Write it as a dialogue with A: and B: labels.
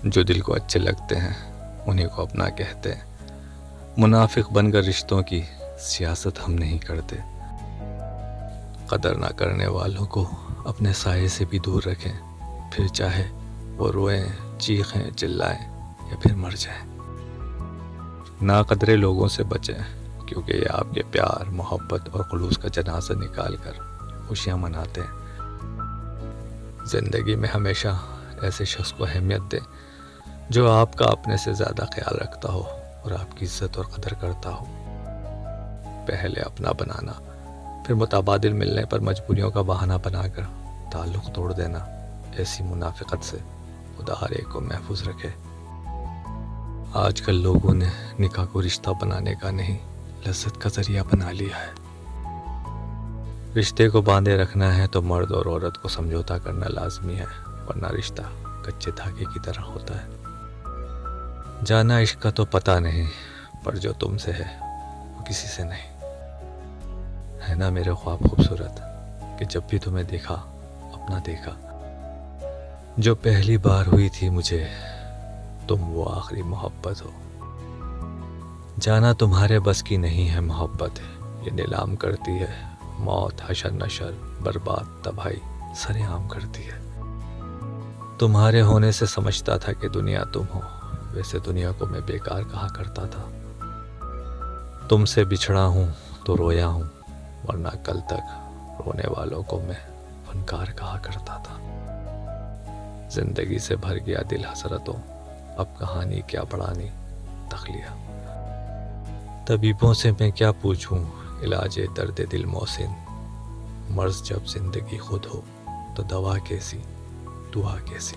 A: جو دل کو اچھے لگتے ہیں انہیں کو اپنا کہتے ہیں. منافق بن کر رشتوں کی سیاست ہم نہیں کرتے. قدر نہ کرنے والوں کو اپنے سائے سے بھی دور رکھیں، پھر چاہے وہ روئیں، چیخیں، چلائیں یا پھر مر جائیں. ناقدرے لوگوں سے بچیں، کیونکہ یہ آپ کے پیار، محبت اور خلوص کا جنازہ نکال کر خوشیاں مناتے ہیں. زندگی میں ہمیشہ ایسے شخص کو اہمیت دیں جو آپ کا اپنے سے زیادہ خیال رکھتا ہو اور آپ کی عزت اور قدر کرتا ہو. پہلے اپنا بنانا، پھر متبادل ملنے پر مجبوریوں کا بہانہ بنا کر تعلق توڑ دینا، ایسی منافقت سے خدا ہر ایک کو محفوظ رکھے. آج کل لوگوں نے نکاح کو رشتہ بنانے کا نہیں، لذت کا ذریعہ بنا لیا ہے. رشتے کو باندھے رکھنا ہے تو مرد اور عورت کو سمجھوتا کرنا لازمی ہے، ورنہ رشتہ کچے دھاگے کی طرح ہوتا ہے. جانا عشق کا تو پتہ نہیں، پر جو تم سے ہے وہ کسی سے نہیں. ہے نا میرے خواب خوبصورت کہ جب بھی تمہیں دیکھا اپنا دیکھا. جو پہلی بار ہوئی تھی مجھے تم وہ آخری محبت ہو. جانا تمہارے بس کی نہیں ہے محبت، یہ نیلام کرتی ہے موت، حشر نشر، برباد، تباہی سر عام کرتی ہے. تمہارے ہونے سے سمجھتا تھا کہ دنیا تم ہو، ویسے دنیا کو میں بیکار کہا کرتا تھا. تم سے بچھڑا ہوں تو رویا ہوں، ورنہ کل تک رونے والوں کو میں فنکار کہا کرتا تھا. زندگی سے بھر گیا دل حسرتوں، اب کہانی کیا بڑھانی تخلیہ. طبیبوں سے میں کیا پوچھوں علاج درد دل محسن، مرض جب زندگی خود ہو تو دوا کیسی دعا کیسی.